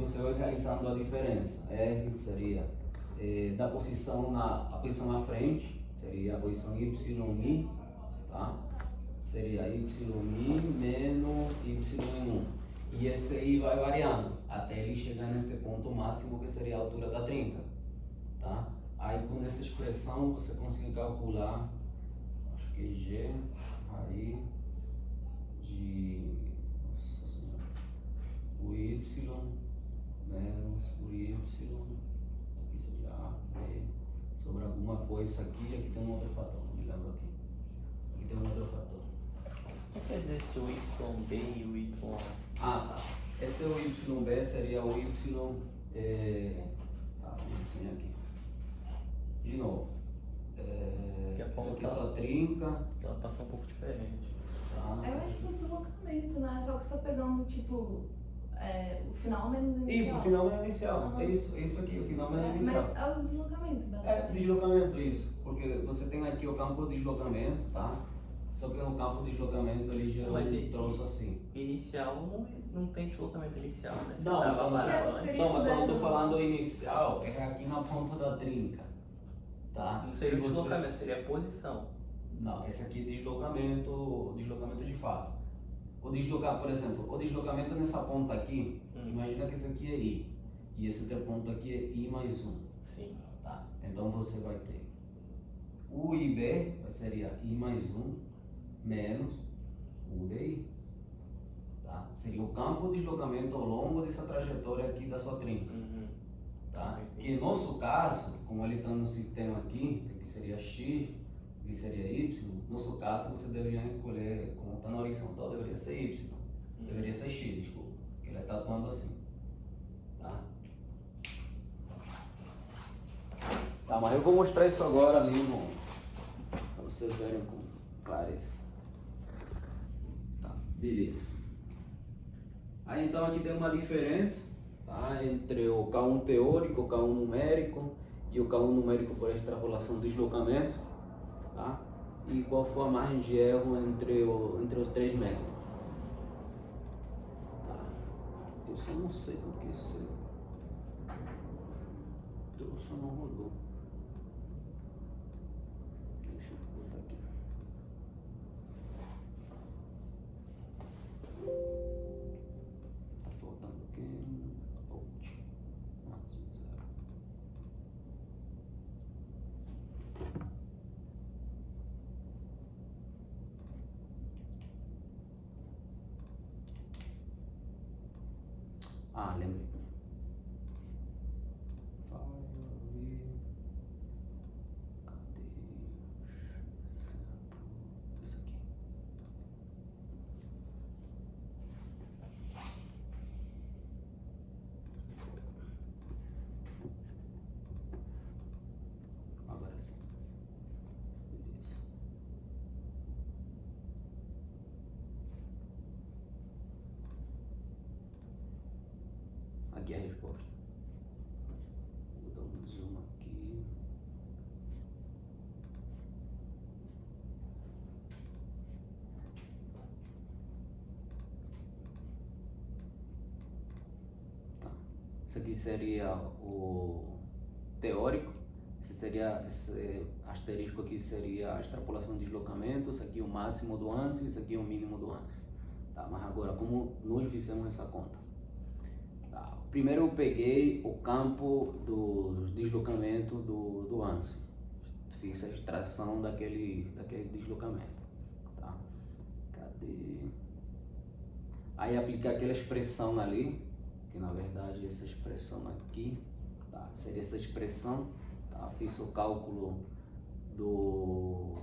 você vai realizando a diferença. R seria da posição a posição na frente, seria a posição YI, tá? Seria YI menos Y1. E esse I vai variando até ele chegar nesse ponto máximo que seria a altura da trinca, tá? Aí com essa expressão você consegue calcular, acho que G raiz de o Y menos o Y, aqui seria A, B, sobre alguma coisa aqui tem um outro fator, me lembro aqui tem um outro fator. O que quer dizer esse YB e o YA? Ah, tá. Esse é o YB, seria o Y, tá, vamos desenhar aqui. De novo. Que a Isso forma aqui só trinca. Ela passou um pouco diferente. Tá, É tipo deslocamento, né? Só que você tá pegando, tipo, o final menos o inicial. isso, o final é inicial. Uhum. É isso aqui, o final é inicial. Mas é o deslocamento, É, basicamente. deslocamento, isso. Porque você tem aqui o campo de deslocamento, tá? Só que no campo de deslocamento ele gerou um troço assim. Inicial não tem deslocamento inicial, né? Você Não, tava lá é, antes. seria não, mas quando eu tô zero. falando inicial, é aqui na ponta da trinca, tá? Não seria Se o você- deslocamento, seria a posição. Não, esse aqui é deslocamento de fato. Por exemplo, o deslocamento nessa ponta aqui, imagina que esse aqui é I, e esse outro ponto aqui é I mais 1, Sim. tá? Então você vai ter o IB, seria I mais 1, menos o DI, tá? Seria o campo de deslocamento ao longo dessa trajetória aqui da sua trinca, tá? Que no nosso caso, como ele está no sistema aqui, que seria X, que seria Y, no nosso caso você deveria escolher, como está na horizontal, deveria ser Y, deveria ser X, desculpa, que ele está atuando assim, tá? Tá, mas eu vou mostrar isso agora ali, para vocês verem com clareza. Tá, beleza. Aí então aqui tem uma diferença, tá, entre o K1 teórico, o K1 numérico e o K1 numérico por extrapolação do deslocamento, tá? E qual foi a margem de erro entre os três métodos. Tá. Eu só não sei porque esse troço não rodou. Deixa eu botar aqui. Tá faltando aqui. Out. Mais 0. Ah, lembrei. Cadê? Isso aqui. Agora sim. Beleza. Aqui é a resposta. Vou dar um zoom aqui. Tá. Isso aqui seria o teórico. Esse asterisco aqui seria a extrapolação de deslocamento. Isso aqui é o máximo do ANSI, isso aqui é o mínimo do ANSI. Tá, mas agora, como nós fizemos essa conta? Tá. Primeiro eu peguei o campo do deslocamento do ANSI. Fiz a extração daquele deslocamento. Tá? Cadê? Aí apliquei aquela expressão ali, que na verdade essa expressão aqui, tá? Seria essa expressão, tá? Fiz o cálculo do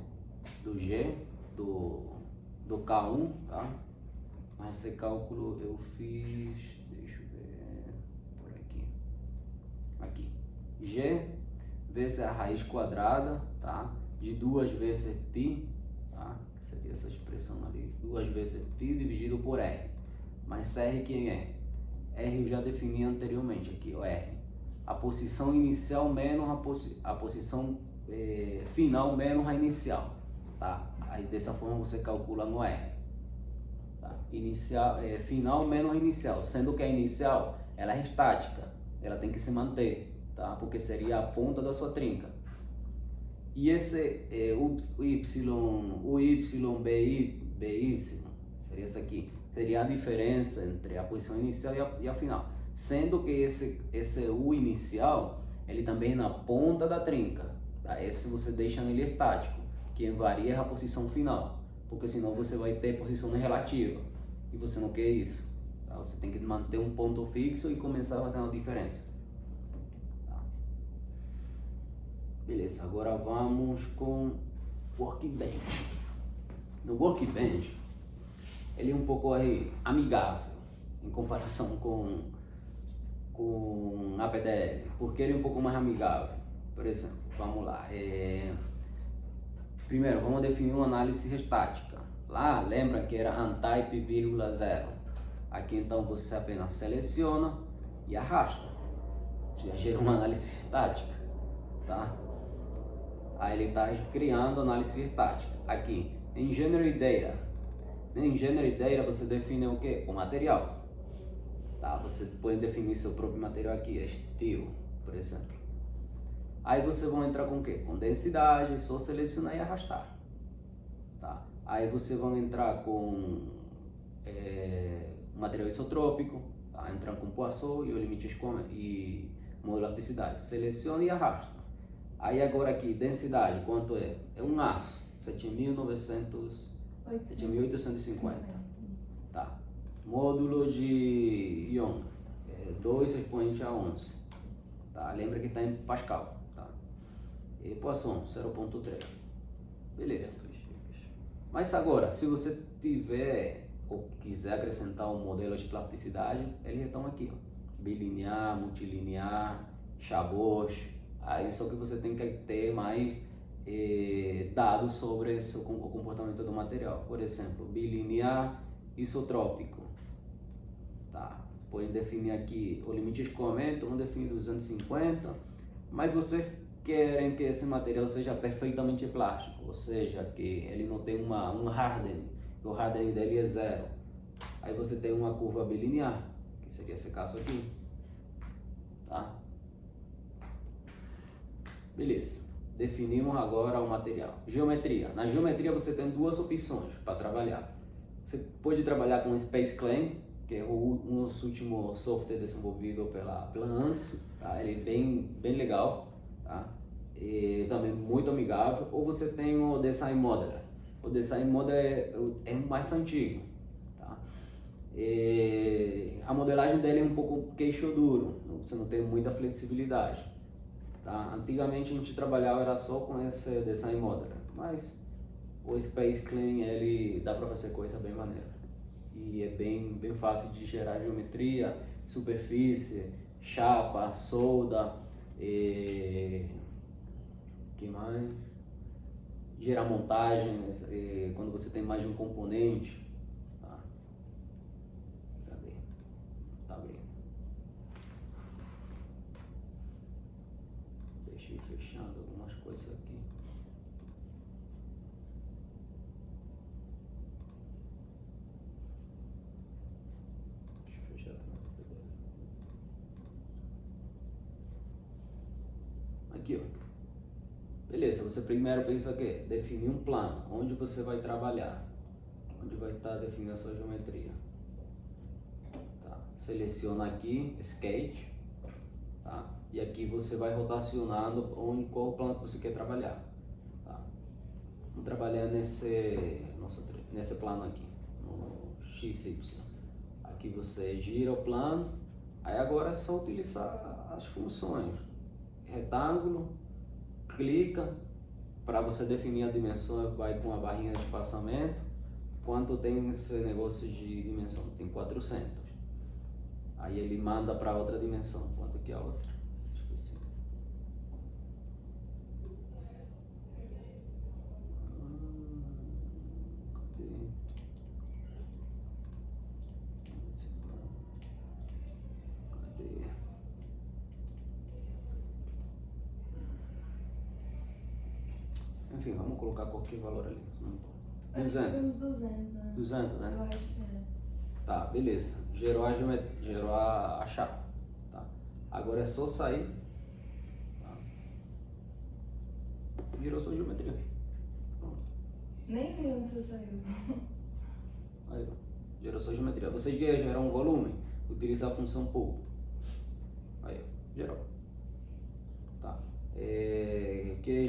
G, do K1, tá? Mas esse cálculo eu fiz, deixa eu ver, por aqui, G vezes a raiz quadrada, tá? De 2 vezes π, tá? Seria essa expressão ali, 2 vezes π dividido por R. Mas R quem é? R eu já defini anteriormente aqui, o R. A posição inicial menos a posição final menos a inicial, tá? Aí dessa forma você calcula no R. Tá? Final menos inicial, sendo que a inicial ela é estática, ela tem que se manter, tá? Porque seria a ponta da sua trinca. E esse BY, seria isso aqui, seria a diferença entre a posição inicial e a final. Sendo que esse U inicial, ele também é na ponta da trinca, tá? Esse você deixa ele estático, que varia a posição final, porque senão você vai ter posição relativa, e você não quer isso, tá? Você tem que manter um ponto fixo e começar a fazer uma diferença. Tá? Beleza, agora vamos com Workbench. No Workbench, ele é um pouco amigável em comparação com a PDL, porque ele é um pouco mais amigável. Por exemplo, vamos lá. Primeiro, vamos definir uma análise estática. Lá, lembra que era untype, 0. Aqui então você apenas seleciona e arrasta. Já gera uma análise estática, tá? Aí ele está criando análise estática. Aqui, em Generate Data. Em Generate Data você define o que? O material. Tá? Você pode definir seu próprio material aqui, estilo, por exemplo. Aí você vai entrar com o quê? Com densidade, só selecionar e arrastar. Tá? Aí você vai entrar com material isotrópico, tá? Entrando com Poisson e o limite e módulo de elasticidade. Seleciona e arrasta. Aí agora aqui, densidade, quanto é? É um aço, 7.850. Tá? Módulo de Young, 2 expoente a 11. Tá? Lembra que está em Pascal. Tá? E Poisson, 0.3. Beleza. Mas agora, se você tiver ou quiser acrescentar um modelo de plasticidade, eles estão aqui. Ó. Bilinear, multilinear, Chabot. Aí só que você tem que ter mais dados sobre o comportamento do material. Por exemplo, bilinear isotrópico. Tá. Pode definir aqui o limite de escoamento, vamos definir 250, mas vocês querem que esse material seja perfeitamente plástico, ou seja, que ele não tem um hardening, o hardening dele é 0. Aí você tem uma curva bilinear, que seria esse caso aqui. Tá? Beleza. Definimos agora o material. Geometria. Na geometria você tem duas opções para trabalhar. Você pode trabalhar com Space Claim, que é o último software desenvolvido pela ANSI, tá? Ele é bem legal, tá? E também muito amigável. Ou você tem o Design Modeler. O Design Modeler é mais antigo, tá? E a modelagem dele é um pouco queixo duro, você não tem muita flexibilidade, tá? Antigamente a gente trabalhava era só com esse Design Modeler, mas o Space Clean ele dá para fazer coisa bem maneira. E é bem fácil de gerar geometria, superfície, chapa, solda, que mais? Gerar montagem, quando você tem mais de um componente. Tá? Cadê? Tá abrindo. Deixa eu ir fechando algumas coisas aqui. Aqui, ó. Beleza, você primeiro pensa o quê? Definir um plano, onde você vai trabalhar, onde vai estar definindo a sua geometria. Tá. Seleciona aqui, Sketch, tá? E aqui você vai rotacionando qual plano que você quer trabalhar. Tá? Vamos trabalhar nesse plano aqui, no XY. Aqui você gira o plano, aí agora é só utilizar as funções. Retângulo, clica, para você definir a dimensão, vai com a barrinha de espaçamento. Quanto tem esse negócio de dimensão? Tem 400. Aí ele manda para outra dimensão. Quanto que é a outra? Esqueci. Cadê? Enfim, vamos colocar qualquer valor ali. 200. 200, né? Eu acho que é. Tá, beleza. Gerou a chapa. Agora é só sair, tá? Gerou sua geometria. Pronto. Nem vi onde você saiu. Aí, ó. Gerou sua geometria. Você quer gerar um volume, utiliza a função pull. Aí, ó. Gerou. Tá. Que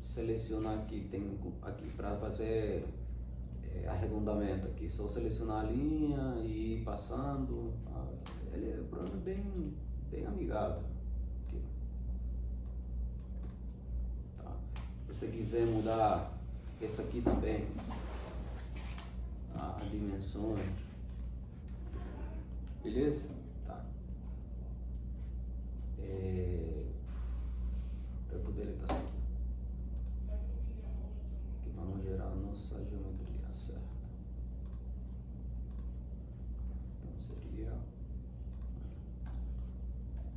selecionar aqui, tem aqui para fazer arredondamento aqui, só selecionar a linha e ir passando. Tá? Ele é um programa bem amigável. Aqui. Tá. Se você quiser mudar esse aqui também, as dimensões, beleza? Tá. Eu vou deletar isso aqui. Que vamos gerar a nossa geometria certa. Então seria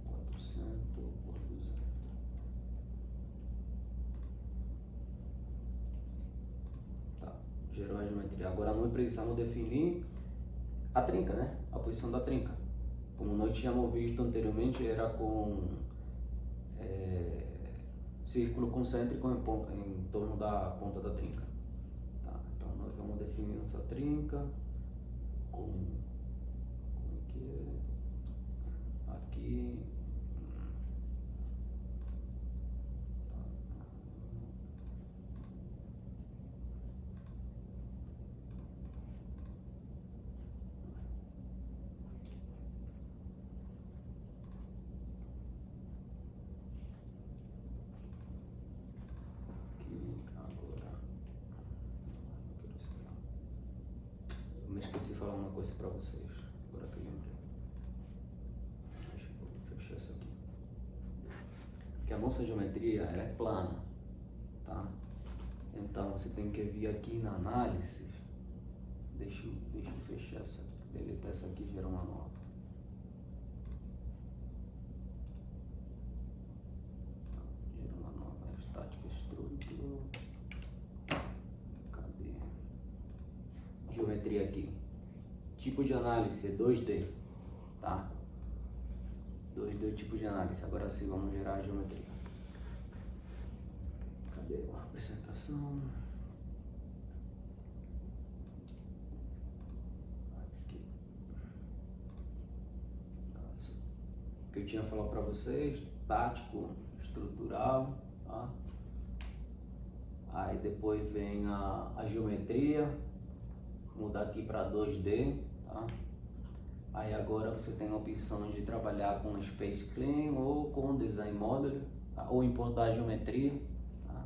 400 por 200. Tá, gerou a geometria. Agora nós precisamos definir a trinca, né? A posição da trinca. Como nós tínhamos visto anteriormente, era com círculo concêntrico em torno da ponta da trinca. Tá, então nós vamos definir nossa trinca como é que é? Aqui. Eu me esqueci de falar uma coisa para vocês, agora que eu lembrei. Deixa eu fechar isso aqui. Que a nossa geometria ela é plana, tá? Então você tem que vir aqui na análise. Deixa eu fechar essa, deletar essa aqui e gerar uma nova. Gera uma nova, estática estrutura. Cadê? Geometria aqui. Tipo de análise é 2D, tá? 2D tipo de análise. Agora sim vamos gerar a geometria. Cadê a apresentação? Aqui. O que eu tinha falado para vocês, tático, estrutural, tá? Aí depois vem a geometria, mudar aqui para 2D, tá? Aí agora você tem a opção de trabalhar com Space Clean ou com Design Model, tá? Ou importar a geometria, tá?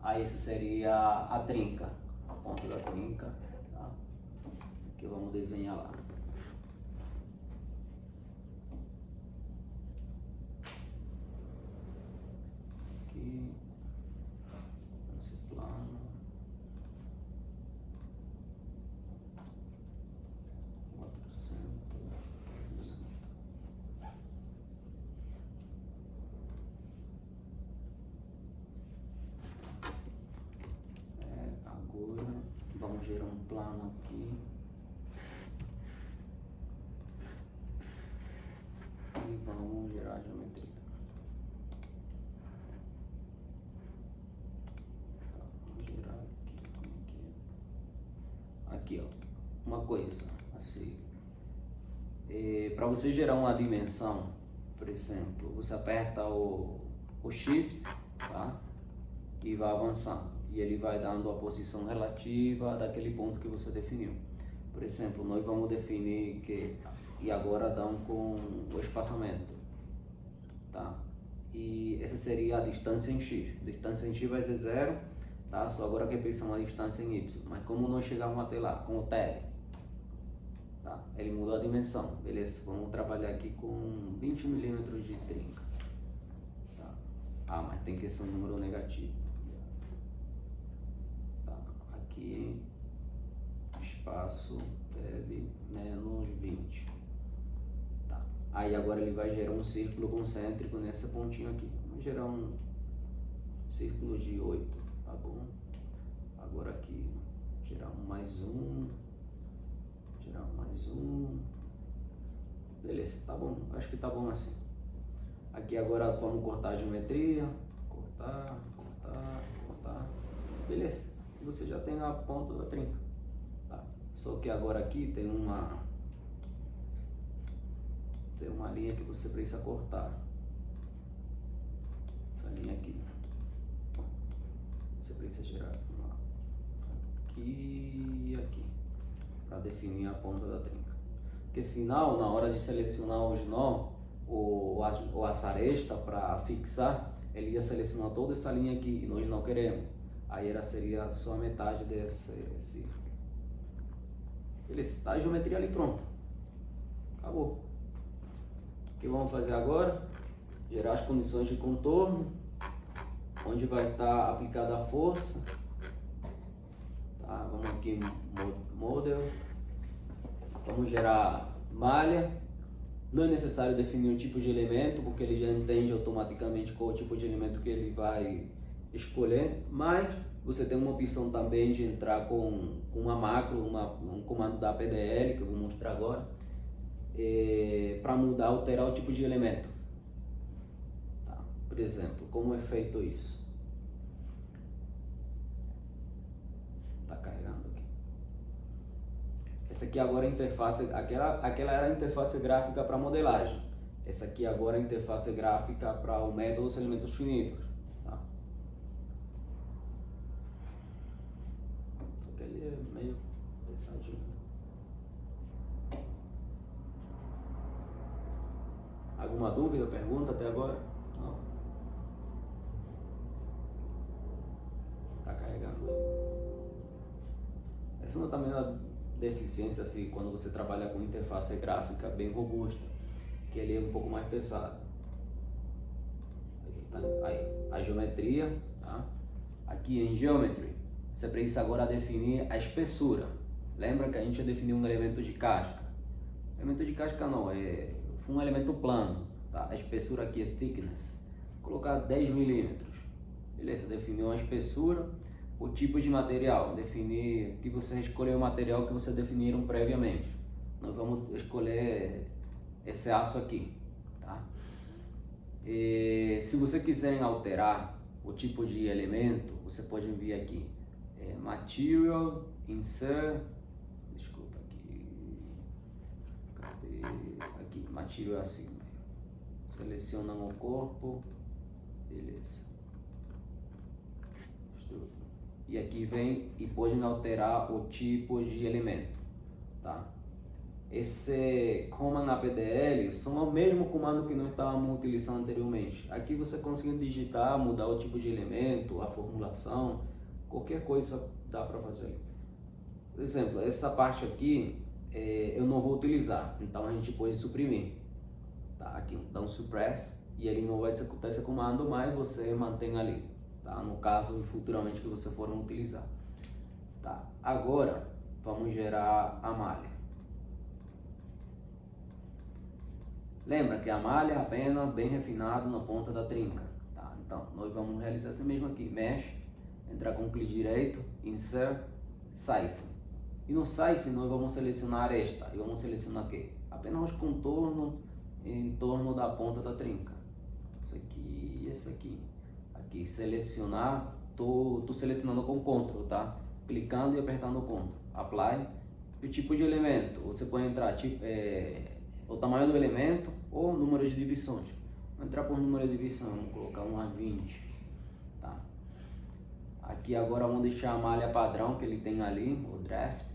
Aí essa seria a trinca, a ponta da trinca, tá? Que vamos desenhar lá. Aqui, esse plano. 400, 200. Agora vamos gerar um plano aqui. E vamos gerar a geometria. Tá, vamos gerar aqui, como é que é? Aqui, ó, uma coisa, assim, para você gerar uma dimensão, por exemplo, você aperta o Shift, tá? E vai avançando, e ele vai dando a posição relativa daquele ponto que você definiu. Por exemplo, nós vamos definir que, e agora dão com o espaçamento, tá? E essa seria a distância em x. Distância em x vai ser 0, tá? Só agora que pensamos a distância em y. Mas como nós chegamos até lá com o tab, tá? Ele mudou a dimensão, beleza? Vamos trabalhar aqui com 20 milímetros de trinca, tá? Ah, mas tem que ser um número negativo. Tá? Aqui espaço tab menos 20. Tá. Aí agora ele vai gerar um círculo concêntrico nesse pontinho aqui. Vamos gerar um círculo de 8, tá bom? Agora aqui gerar um mais um, gerar um mais um, Beleza, tá bom, acho que tá bom assim. Aqui agora vamos cortar a geometria, cortar. Beleza, você já tem a ponta da trinca. Tá? Só que agora aqui tem uma linha que você precisa cortar. Essa linha aqui. Você precisa girar aqui e aqui para definir a ponta da trinca. Porque senão, na hora de selecionar os nó ou as arestas para fixar, ele ia selecionar toda essa linha aqui e nós não queremos. Aí seria só a metade desse círculo. Beleza, tá a geometria ali pronta. Acabou. O que vamos fazer agora? Gerar as condições de contorno, onde vai estar aplicada a força. Tá, vamos aqui em Model. Vamos gerar malha. Não é necessário definir um tipo de elemento, porque ele já entende automaticamente qual o tipo de elemento que ele vai escolher, mas você tem uma opção também de entrar com uma macro, um comando da PDL, que eu vou mostrar agora, para mudar, alterar o tipo de elemento. Tá? Por exemplo, como é feito isso? Está carregando aqui. Essa aqui agora é a interface, aquela era a interface gráfica para modelagem. Essa aqui agora é a interface gráfica para o método dos elementos finitos. Tá? Só que ele é meio pesadinho. Alguma dúvida, pergunta até agora? Não. Está carregando aí. Essa não está mesmo deficiência assim, quando você trabalha com interface gráfica bem robusta, que ele é um pouco mais pesado. Aí, a geometria, tá? Aqui em Geometry, você precisa agora definir a espessura. Lembra que a gente já definiu um elemento de casca? Elemento de casca não, é um elemento plano, tá? A espessura aqui é thickness. Vou colocar 10 milímetros. Beleza, definiu a espessura. O tipo de material, definir que você escolheu o material que você definiram previamente. Nós vamos escolher esse aço aqui, tá? E se você quiser alterar o tipo de elemento, você pode vir aqui, Material, Insert, desculpa aqui, cadê? Aqui, Material assim, seleciona no corpo, beleza. E aqui vem e pode alterar o tipo de elemento, tá? Esse Command APDL são o mesmo comando que nós estávamos utilizando anteriormente. Aqui você consegue digitar, mudar o tipo de elemento, a formulação, qualquer coisa dá para fazer. Por exemplo, essa parte aqui eu não vou utilizar, então a gente pode suprimir, tá? Aqui dá um suppress e ele não vai executar esse comando, mas você mantém ali. Tá? No caso, futuramente que você for utilizar. Tá? Agora, vamos gerar a malha. Lembra que a malha é apenas bem refinado na ponta da trinca. Tá? Então, nós vamos realizar assim mesmo aqui. Mesh, entrar com clique direito, Insert, Size. E no Size nós vamos selecionar esta. E vamos selecionar aqui. Apenas os contornos em torno da ponta da trinca. Isso aqui e esse aqui. Aqui, selecionar, tô selecionando com Ctrl, tá? Clicando e apertando o Ctrl. Apply. E o tipo de elemento, você pode entrar tipo, o tamanho do elemento ou o número de divisões. Vou entrar por número de divisão, vamos colocar umas 20. Tá? Aqui agora vamos deixar a malha padrão que ele tem ali, o draft.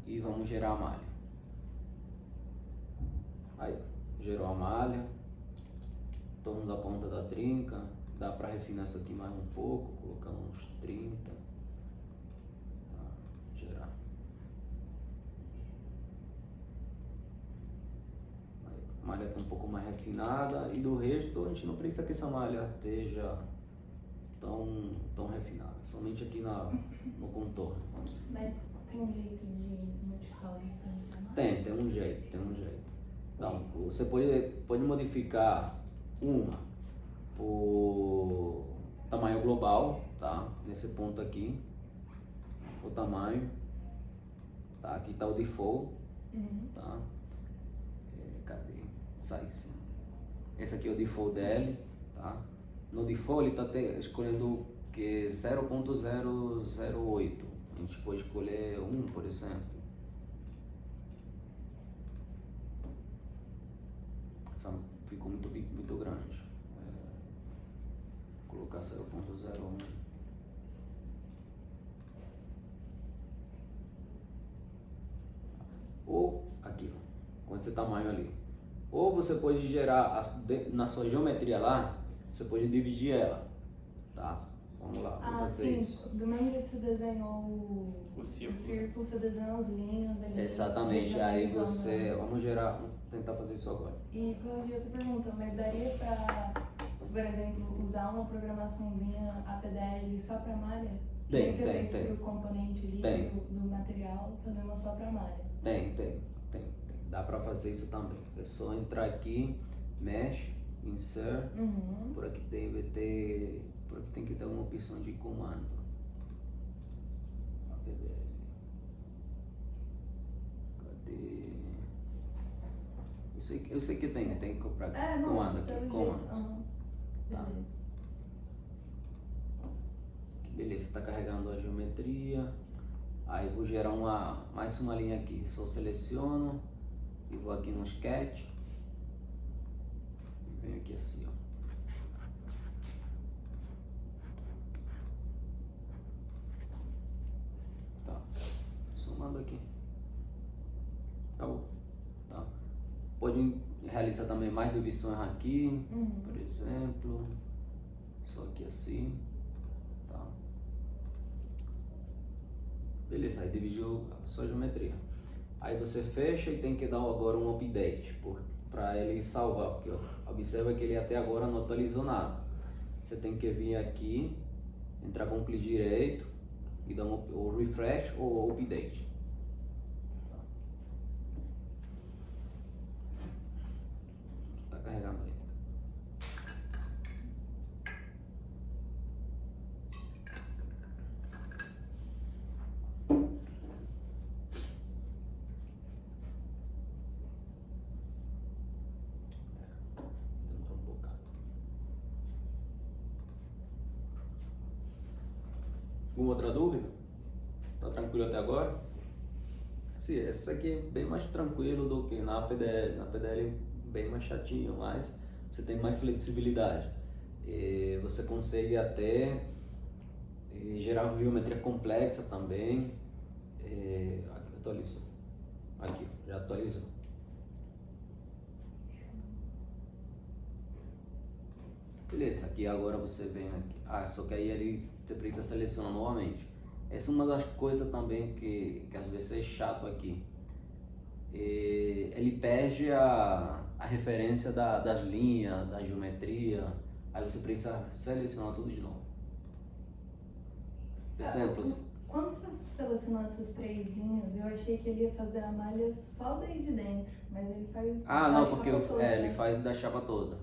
E vamos gerar a malha. Aí, gerou a malha. Torno da ponta da trinca. Dá para refinar isso aqui mais um pouco, colocar uns 30. Tá, gerar. A malha está um pouco mais refinada e do resto a gente não precisa que essa malha esteja tão refinada, somente aqui no contorno. Mas tem um jeito de modificar o restante da malha? Tem um jeito. Então, você pode modificar uma por tamanho global, tá? Nesse ponto aqui, o tamanho, tá? Aqui tá o default, tá? size. Esse aqui é o default dele, tá? No default ele está escolhendo que 0.008. A gente pode escolher 1, por exemplo. Essa ficou muito grande. Vou colocar 0.01. Ou aqui, ó, com esse tamanho ali. Ou você pode gerar na sua geometria lá, você pode dividir ela, tá? Vamos lá, vamos fazer sim. isso. Do mesmo jeito que você desenhou O círculo. o círculo, você desenhou as linhas ali. Exatamente, aí você, vamos tentar fazer isso agora. E Claudia, outra pergunta, mas daria pra, por exemplo, usar uma programaçãozinha APDL só pra malha? Tem. Você fez pro componente ali do material, fazer uma só pra malha? Tem. Dá pra fazer isso também. É só entrar aqui, Mesh, Insert, por aqui tem que ter uma opção de comando. APDL. Cadê? Eu sei que tem que comprar comando aqui, comando. Tá. Beleza, está carregando a geometria. Aí vou gerar mais uma linha aqui. Só seleciono e vou aqui no Sketch. E venho aqui assim, ó. Tá. Somando aqui. Acabou. Tá. Pode realizar também mais divisões aqui, por exemplo. Só aqui assim. Tá. Beleza, aí dividiu a sua geometria. Aí você fecha e tem que dar agora um update para ele salvar, porque ó, observa que ele até agora não atualizou nada. Você tem que vir aqui, entrar com o clique direito e dar o refresh ou update. Tá carregando aí. Alguma outra dúvida? Tá tranquilo até agora? Sim, essa aqui é bem mais tranquilo do que na PDL. Na PDL é bem mais chatinho, mas você tem mais flexibilidade. E você consegue até gerar geometria complexa também. Aqui, atualizou. Aqui, já atualizou. Beleza, aqui agora você vem aqui. Só que aí ele você precisa selecionar novamente. Essa é uma das coisas também que às vezes é chato aqui. Ele perde a referência das linhas, da geometria. Aí você precisa selecionar tudo de novo. Por exemplo, quando você selecionou essas 3 linhas, eu achei que ele ia fazer a malha só daí de dentro, mas ele faz não, porque ele faz da chapa toda.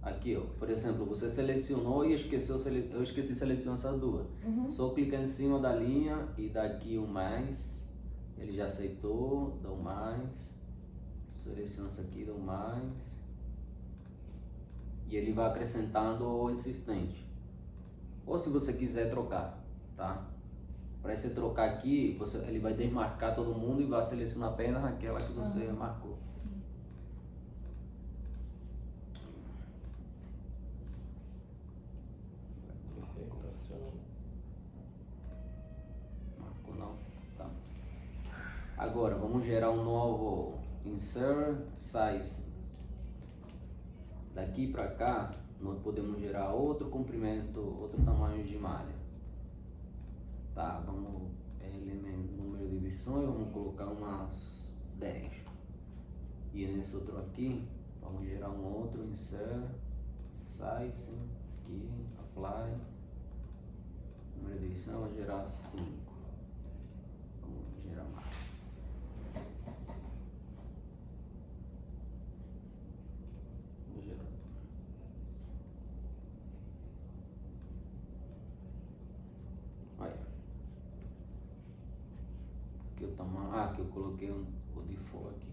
Aqui, ó, por exemplo, você selecionou e eu esqueci de selecionar essas duas. Só clicar em cima da linha e dá aqui o mais. Ele já aceitou, dá o mais. Seleciona isso aqui, dá o mais. E ele vai acrescentando o existente. Ou se você quiser trocar, tá? Para você trocar aqui, ele vai desmarcar todo mundo e vai selecionar apenas aquela que você marcou. Marcou não, tá. Agora vamos gerar um novo insert size. Daqui para cá nós podemos gerar outro comprimento, outro tamanho de malha. Tá, vamos número de divisões, vamos colocar umas 10. E nesse outro aqui, vamos gerar um outro insert size aqui, apply. Número de divisão, vamos gerar 5. Vamos gerar mais. Que eu coloquei o default aqui.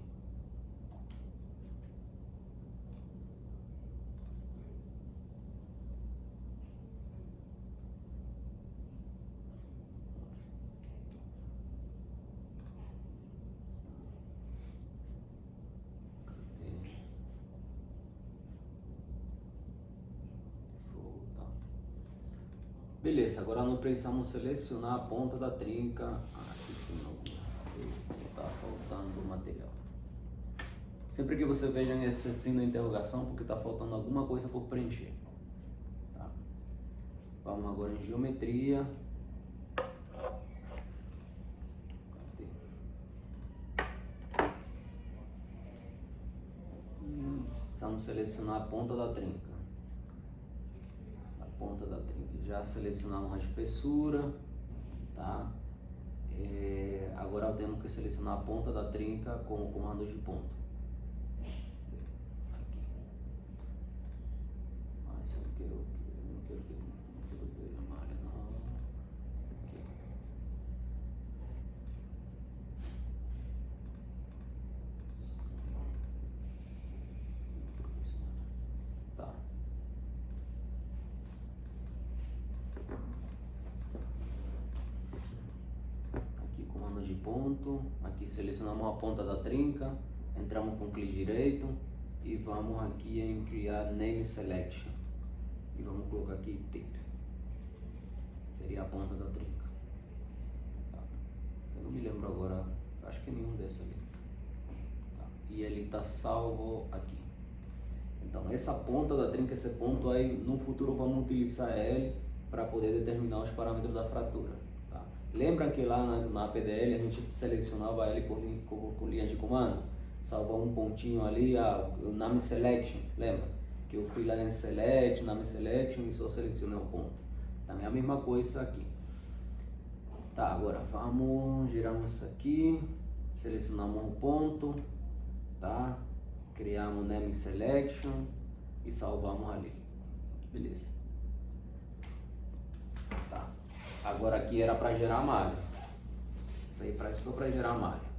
Beleza, agora nós precisamos selecionar a ponta da trinca. Aqui tem alguma, está faltando material. Sempre que você veja esse signo de interrogação, porque está faltando alguma coisa por preencher. Tá? Vamos agora em geometria. Cadê? Vamos selecionar a ponta da trinca. A ponta da trinca. Já selecionamos a espessura, tá? Agora temos que selecionar a ponta da trinca com o comando de ponto. Aqui. Mas eu não quero ver a malha não. Aqui. Tá. Aqui comando de ponto, aqui selecionamos a ponta da trinca, entramos com clique direito e vamos aqui em criar name selection e vamos colocar aqui tip, seria a ponta da trinca. Tá. Eu não me lembro agora, acho que nenhum desses ali. Tá. E ele está salvo aqui. Então essa ponta da trinca, esse ponto aí, no futuro vamos utilizar ele para poder determinar os parâmetros da fratura. Tá? Lembra que lá na PDL a gente selecionava ele com linhas de comando? Salvou um pontinho ali, o name selection, lembra? Que eu fui lá em select, name selection e só selecionei o ponto. Também a mesma coisa aqui. Tá, agora vamos, giramos isso aqui, selecionamos um ponto, tá? Criamos name selection e salvamos ali. Beleza. Tá. Agora aqui era para gerar malha. Isso aí só para gerar malha.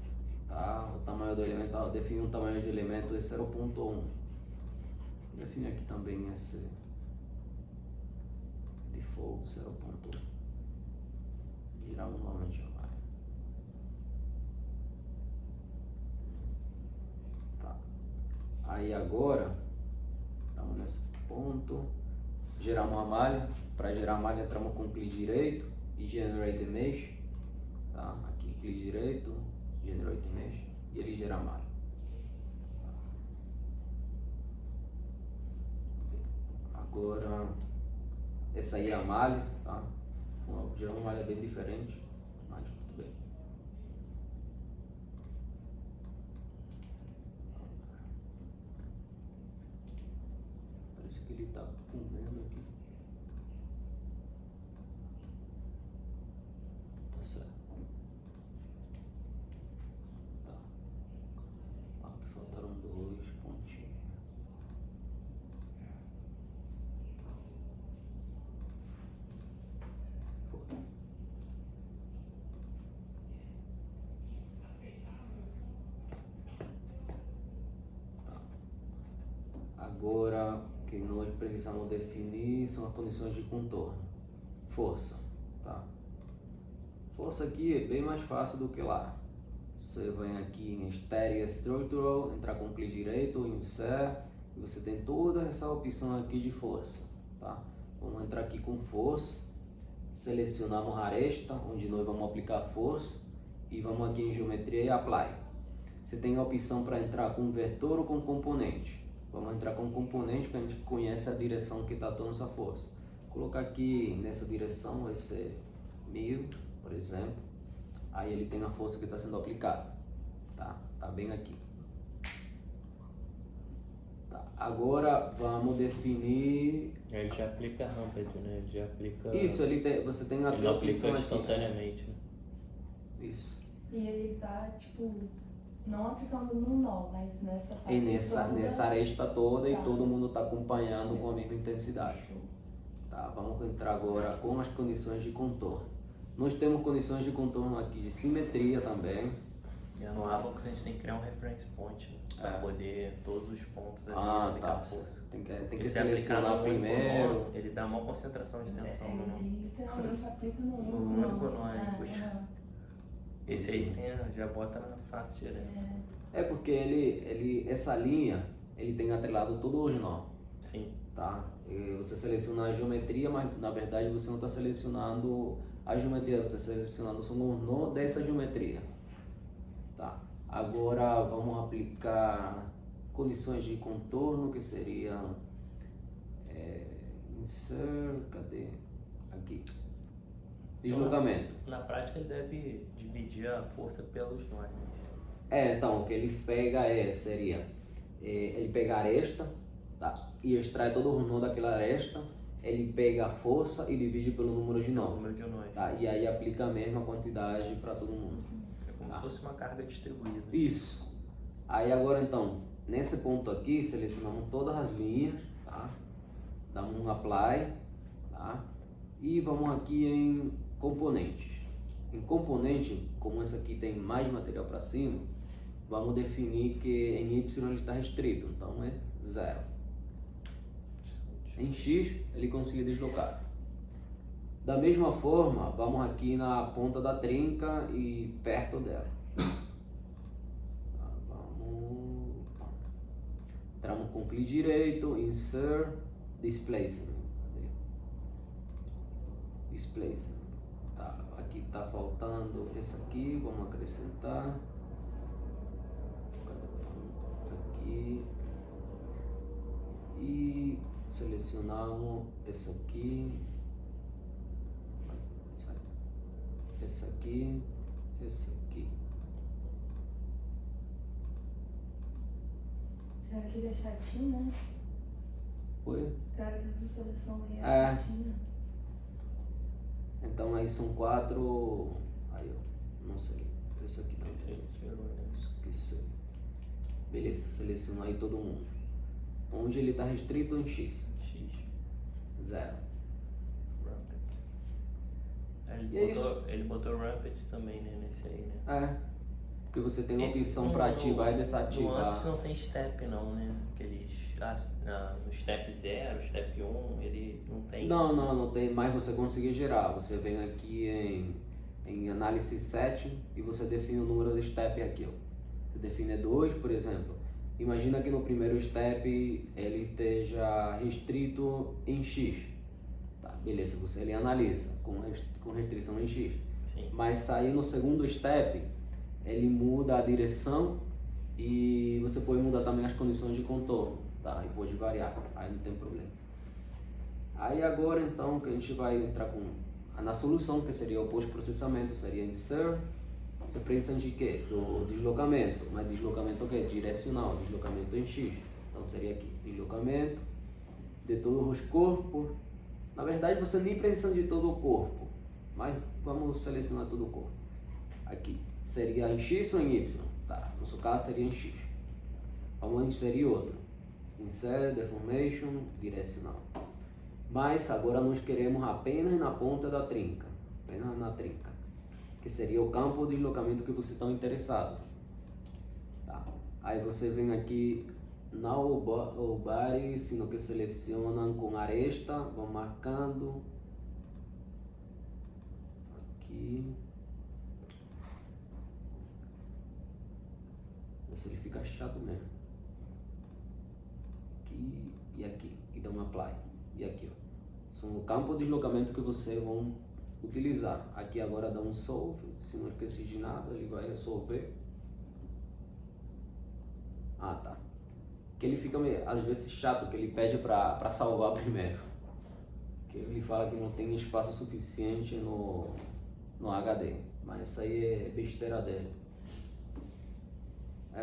Tá? O tamanho do elemento, eu defini um tamanho de elemento de 0.1. Define aqui também esse default 0.1. Giramos novamente a malha. Tá. Aí agora estamos nesse ponto, geramos uma malha. Para gerar a malha entramos com clique direito e generate mesh, tá? Aqui clique direito, generate mesh e ele gera a malha. Agora essa aí é a malha, tá? Gerou uma malha bem diferente, mas tudo bem. Parece que ele está comendo aqui. Tá certo. Tá. Aqui faltaram 2 pontinhos. Foi. Tá. Agora o que nós precisamos definir são as condições de contorno. Força, tá? Força aqui é bem mais fácil do que lá. Você vem aqui em Stereo Structural, entrar com clique direito, Insert, e você tem toda essa opção aqui de força, tá? Vamos entrar aqui com força, selecionamos a aresta, onde nós vamos aplicar força, e vamos aqui em geometria e apply. Você tem a opção para entrar com vetor ou com componente. Vamos entrar com componente, porque a gente conhece a direção que está toda essa força. Vou colocar aqui nessa direção, vai ser 1000, por exemplo. Aí ele tem a força que está sendo aplicada, tá? Tá bem aqui. Tá. Agora vamos definir. Ele já aplica ramped, né? Ele já aplica. Isso, você tem Ele a aplica opção aqui. instantaneamente, né? Isso. E ele tá, tipo, não aplicando no nó, mas nessa face E nessa aresta toda e Tá. todo mundo está acompanhando com a mesma intensidade. Show. Tá, vamos entrar agora com as condições de contorno. Nós temos condições de contorno aqui de simetria também. E no Abacus a gente tem que criar um reference point, né? Pra poder todos os pontos ali aplicar Tá. força. Tem que Porque se selecionar aplicar no único primeiro. nó, ele dá uma concentração de tensão no nó. Ele literalmente aplica no No único nó, puxa. aham. Esse aí tem, já bota na face direto. É porque essa linha, ele tem atrelado todos os nós. Sim. tá? Você seleciona a geometria, mas na verdade você não está selecionando a geometria, você está selecionando só um nó dessa geometria, tá? Agora vamos aplicar condições de contorno, que seria insert, cadê? Aqui. Deslocamento. Na prática ele deve dividir a força pelos nós. Então o que ele pega seria ele pega a aresta, tá? E extrai todo o nó daquela aresta, ele pega a força e divide pelo número de nós. Tá? E aí aplica a mesma quantidade para todo mundo. É como se fosse uma carga distribuída. Isso. Aí agora então, nesse ponto aqui, selecionamos todas as linhas, tá? Damos um apply, tá? E vamos aqui em componentes. Em componente, como esse aqui tem mais material para cima, vamos definir que em Y ele está restrito, então é 0. Em X ele conseguiu deslocar. Da mesma forma, vamos aqui na ponta da trinca e perto dela. Entramos com clique direito, insert, displacement. Displacement. Tá, aqui está faltando esse aqui, vamos acrescentar. Aqui. E selecionamos esse aqui. Esse aqui. Esse aqui. Cara, que ele é chatinho, né? Oi? Cara, que essa seleção aí é chatinha. Então aí são 4. Aí ó, não sei. Esse aqui também. Isso aí. Beleza, selecionou aí todo mundo. Onde ele está restrito em X? X. 0. Ele botou Rampant também, né, nesse aí, né? Porque você tem uma opção para ativar e desativar. Antes não tem step não, né? No step 0, step 1, ele não tem. Não tem, mas você consegue gerar. Você vem aqui em análise set e você define o número de step aqui, ó. Você define 2, por exemplo. Imagina que no primeiro step ele esteja restrito em X. Tá, beleza, ele analisa com restrição em X. Sim. Mas sair no segundo step, ele muda a direção e você pode mudar também as condições de contorno, tá? E pode variar, aí não tem problema. Aí agora então que a gente vai entrar na solução, que seria o pós-processamento, seria insert. Você precisa de quê? Do deslocamento, mas deslocamento o quê? Direcional, deslocamento em X. Então seria aqui, deslocamento de todos os corpos. Na verdade você nem precisa de todo o corpo, mas vamos selecionar todo o corpo. Aqui, seria em X ou em Y? Tá, no seu caso seria em X. Vamos inserir outro. Insert, deformation, direcional. Mas agora nós queremos apenas na ponta da trinca, apenas na trinca, que seria o campo de deslocamento que você está interessado. Tá. Aí você vem aqui na body, sino que selecionam com aresta, vão marcando aqui. Esse ele fica chato mesmo. Aqui e aqui, e dá um apply. E aqui, ó. São o campo de deslocamento que vocês vão utilizar. Aqui agora dá um solve, se não esqueci de nada, ele vai resolver. Tá. Que ele fica às vezes chato, que ele pede para salvar primeiro. Que ele fala que não tem espaço suficiente no HD, mas isso aí é besteira dele.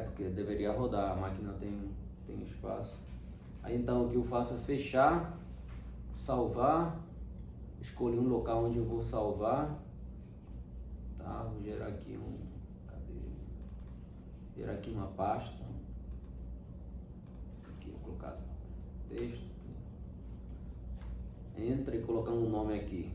Porque deveria rodar, a máquina tem espaço. Aí então o que eu faço é fechar, salvar, escolher um local onde eu vou salvar. Tá, vou gerar aqui gerar aqui uma pasta. Aqui vou colocar texto. Entra e colocar um nome aqui.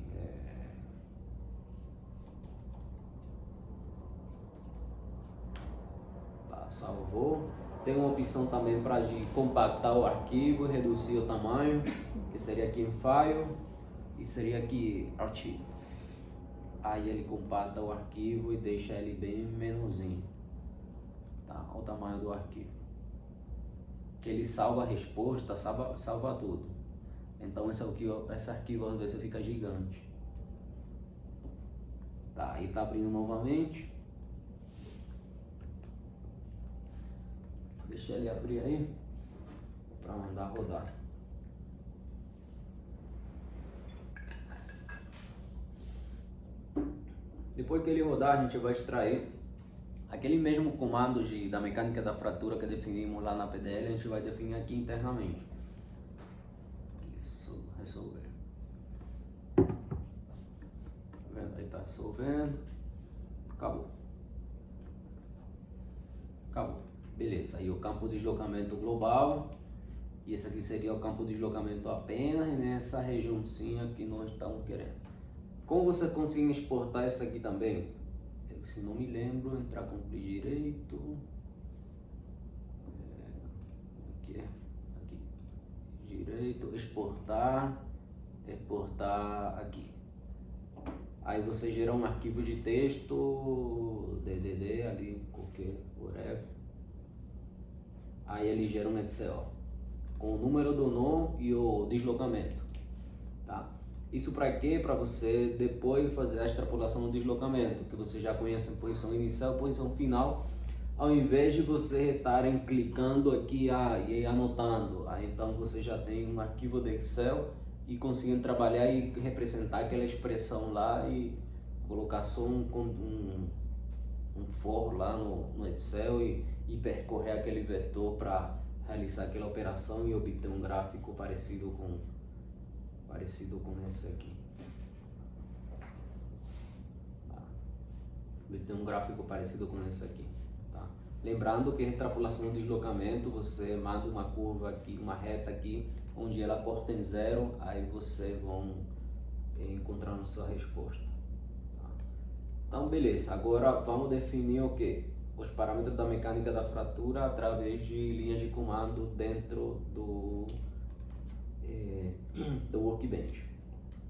Salvou. Tem uma opção também para compactar o arquivo e reduzir o tamanho, que seria aqui em File e seria aqui Archive. Aí ele compacta o arquivo e deixa ele bem menorzinho. Tá? Olha o tamanho do arquivo. Que ele salva a resposta, salva tudo. Então esse arquivo às vezes fica gigante. Tá, aí tá abrindo novamente. Deixa ele abrir aí para mandar rodar. Depois que ele rodar, a gente vai extrair aquele mesmo comando da mecânica da fratura que definimos lá na PDL, a gente vai definir aqui internamente. Isso, resolver. Tá vendo? Aí tá resolvendo. Acabou. Acabou. Beleza, aí o campo de deslocamento global. E esse aqui seria o campo de deslocamento apenas nessa regiãozinha que nós estamos querendo. Como você consegue exportar isso aqui também? Eu, se não me lembro, entrar com clique direito. Aqui, direito, exportar aqui. Aí você gera um arquivo de texto, DDD ali, qualquer, whatever. Aí ele gera um Excel com o número do nó e o deslocamento, tá? Isso para quê? Para você depois fazer a extrapolação do deslocamento, que você já conhece a posição inicial e posição final, ao invés de você estarem clicando aqui e anotando. Aí então você já tem um arquivo de Excel e conseguindo trabalhar e representar aquela expressão lá e colocar só um for lá no Excel e percorrer aquele vetor para realizar aquela operação e obter um gráfico parecido com esse aqui. Tá. Obter um gráfico parecido com esse aqui. Tá. Lembrando que a extrapolação do deslocamento, você manda uma curva aqui, uma reta aqui, onde ela corta em zero, aí você vão encontrar a sua resposta. Tá. Então beleza, agora vamos definir o que? Os parâmetros da mecânica da fratura através de linhas de comando dentro do Workbench.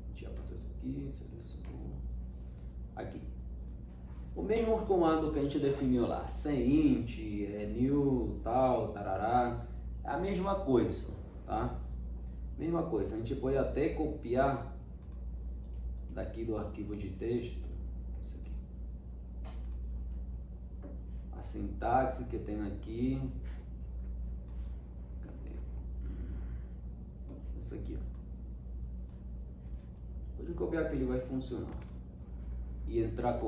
Deixa eu passar isso aqui, seleciono aqui. O mesmo comando que a gente definiu lá, int, new, tal, tarará, é a mesma coisa, tá? Mesma coisa, a gente pode até copiar daqui do arquivo de texto, isso aqui. A sintaxe que tem aqui. Cadê? Isso aqui, ó. Pode copiar que ele vai funcionar. E entrar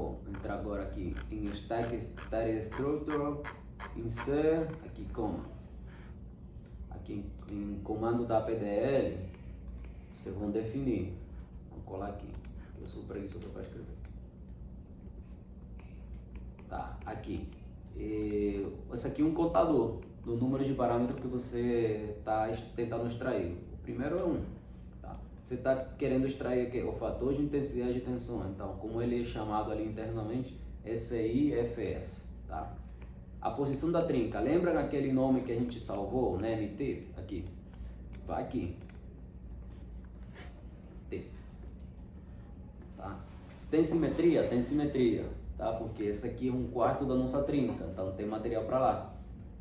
agora aqui em Static Structure, Insert, aqui como? Aqui em comando da PDL, vocês vão definir. Vou colar aqui, eu sou preguiçoso para escrever. Tá, aqui. Esse aqui é um contador do número de parâmetros que você está tentando extrair. O primeiro é 1. Tá? Você está querendo extrair aqui, o fator de intensidade de tensão. Então, como ele é chamado ali internamente, SIFS. Tá? A posição da trinca. Lembra naquele nome que a gente salvou, né? MT? Aqui. Vai aqui. T. Tá? Se tem simetria, tem simetria. Tá? Porque esse aqui é 1/4 da nossa trinca, então tem material para lá.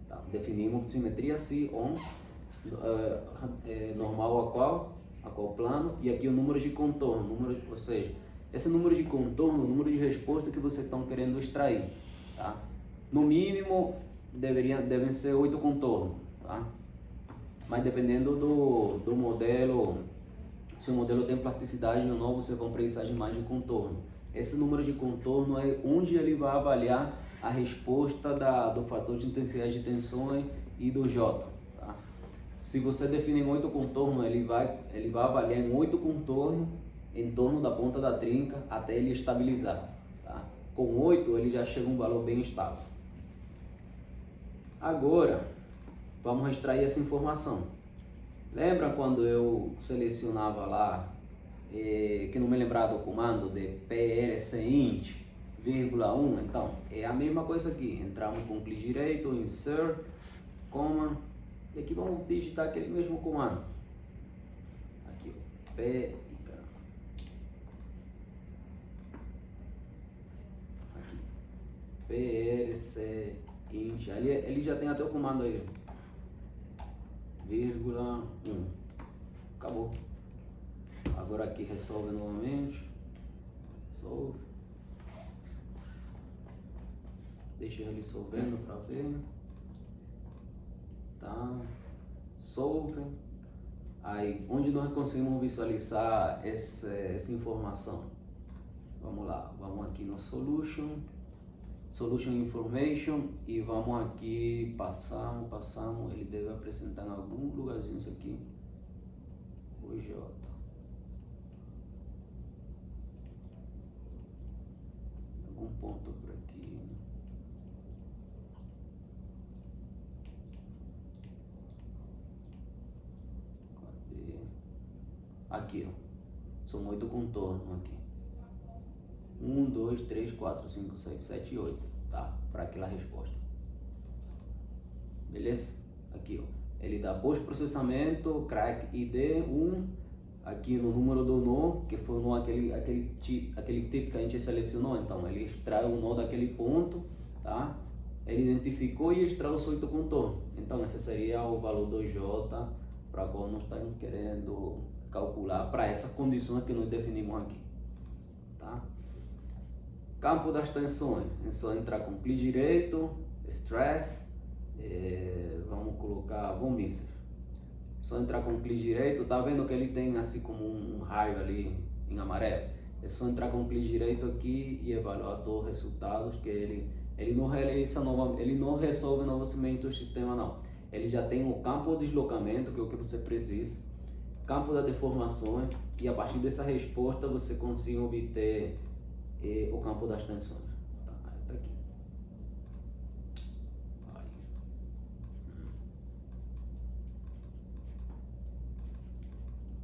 Tá? Definimos simetria se on, normal a qual plano, e aqui o número de contorno, ou seja, esse número de contorno, o número de resposta que vocês estão querendo extrair. Tá? No mínimo devem ser 8 contornos, tá? Mas dependendo do modelo, se o modelo tem plasticidade ou não, vocês vão precisar de mais de contorno. Esse número de contorno é onde ele vai avaliar a resposta do fator de intensidade de tensões e do J. Tá? Se você definir 8 contornos, ele vai avaliar em 8 contornos em torno da ponta da trinca até ele estabilizar. Tá? Com 8 ele já chega a um valor bem estável. Agora, vamos extrair essa informação. Lembra quando eu selecionava lá, que não me lembrava do comando de plcint, _1? Então, é a mesma coisa aqui. Entramos com clique direito, insert, comma, e aqui vamos digitar aquele mesmo comando. Aqui, aqui. plcint, ali ele já tem até o comando aí, _1. Acabou. Agora aqui resolve novamente. Solve. Deixa ele solvendo para ver. Tá. Solve. Aí, onde nós conseguimos visualizar essa informação? Vamos lá, vamos aqui no Solution Information e vamos aqui, passamos, ele deve apresentar em algum lugarzinho isso aqui, o J. Algum ponto por aqui. Cadê? Aqui, ó. São 8 contornos aqui. 1, 2, 3, 4, 5, 6, 7 e 8, tá? Para aquela resposta. Beleza? Aqui, ó. Ele dá pós-processamento, crack ID 1, aqui no número do nó, que foi no aquele tipo que a gente selecionou. Então, ele extrai o nó daquele ponto, tá? Ele identificou e extrai os 8 contornos. Então, esse seria o valor do J para qual nós estamos querendo calcular para essas condições que nós definimos aqui, tá? Campo das tensões, é só entrar com clique direito, stress, vamos colocar vomícer. Só entrar com clique direito, tá vendo que ele tem assim como um raio ali em amarelo? É só entrar com clique direito aqui e evaluar todos os resultados, que ele não realiza ele não resolve novamente o sistema não. Ele já tem o campo de deslocamento, que é o que você precisa, campo das deformações, e a partir dessa resposta você consegue obter o campo das tensões. Tá aqui.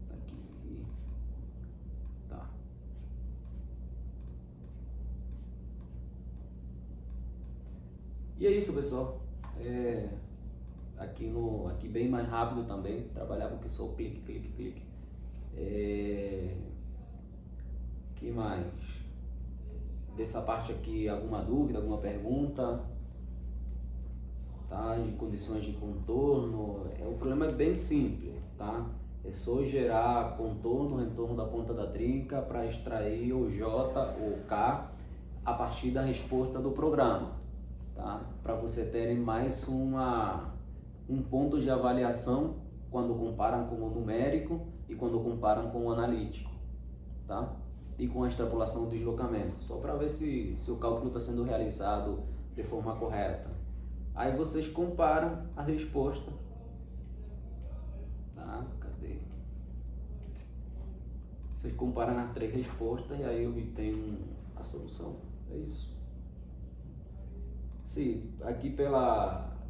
Tá aqui. Tá. E é isso, pessoal. Aqui bem mais rápido também. Trabalhar com só clique, clique, clique. Que mais? Dessa parte aqui, alguma dúvida, alguma pergunta, tá? De condições de contorno, o problema é bem simples, tá? É só gerar contorno em torno da ponta da trinca para extrair o J ou K a partir da resposta do programa, tá? Para você terem mais um ponto de avaliação quando comparam com o numérico e quando comparam com o analítico, tá? E com a extrapolação do deslocamento, só para ver se o cálculo está sendo realizado de forma correta. Aí vocês comparam a resposta, tá? Cadê? Vocês comparam as 3 respostas e aí obtêm a solução. É isso. Sim, aqui pelo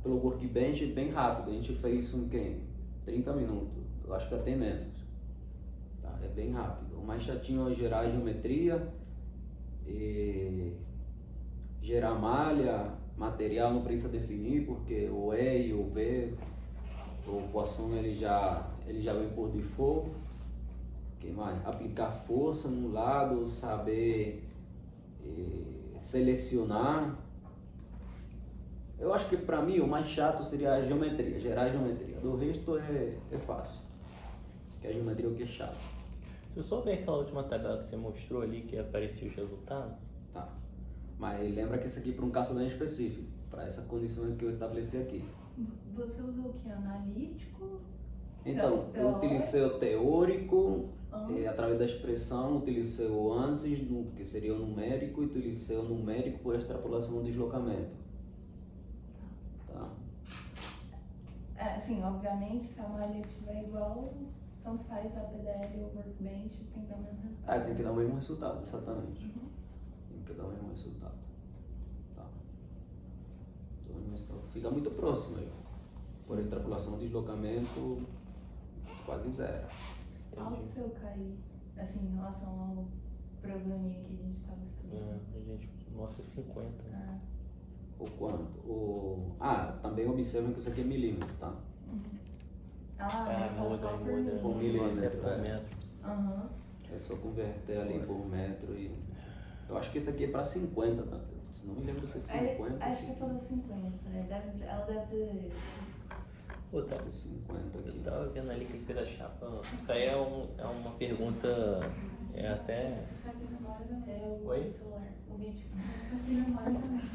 Workbench bem rápido, a gente fez isso em 30 minutos, eu acho que até menos. Tá? É bem rápido. O mais chatinho é gerar a geometria, gerar malha, material não precisa definir, porque o E e o V, o Poisson ele já vem por default. Que mais? Aplicar força no lado, saber selecionar. Eu acho que para mim o mais chato seria a geometria, gerar a geometria. Do resto é fácil, que a geometria é o que é chato. Você só vê aquela última tabela que você mostrou ali que aparecia os resultados? Tá. Mas lembra que isso aqui é para um caso bem específico, para essa condição que eu estabeleci aqui. Você usou o que? Analítico? Então, eu utilicei o teórico, através da expressão, utilicei o ANSYS, que seria o numérico, e utilicei o numérico por extrapolação do deslocamento. Tá. Sim, obviamente, se a malha estiver igual, tanto faz a PDL ou o Workbench, tem que dar o mesmo resultado. Tem que dar o mesmo resultado, exatamente. Uhum. Tem que dar o mesmo resultado. Tá. Então, fica muito próximo aí. Por extrapolação de deslocamento, quase zero. Qual o seu cair, assim, em relação ao probleminha que a gente estava estudando? A gente mostra 50. Né? O quanto? Também observem que isso aqui é milímetro, tá? Muda por milímetro. Por metro. Uhum. É só converter ali por metro e... Eu acho que esse aqui é para 50, tá? Se não me lembro se é 50. Acho que é para 50. Ela deve ter... Pô, tá. 50 Eu aqui. tava vendo ali que fez a chapa. Isso aí é uma pergunta. É até. Tá sem memória também. Oi? O celular, o vídeo. Tá sem memória também.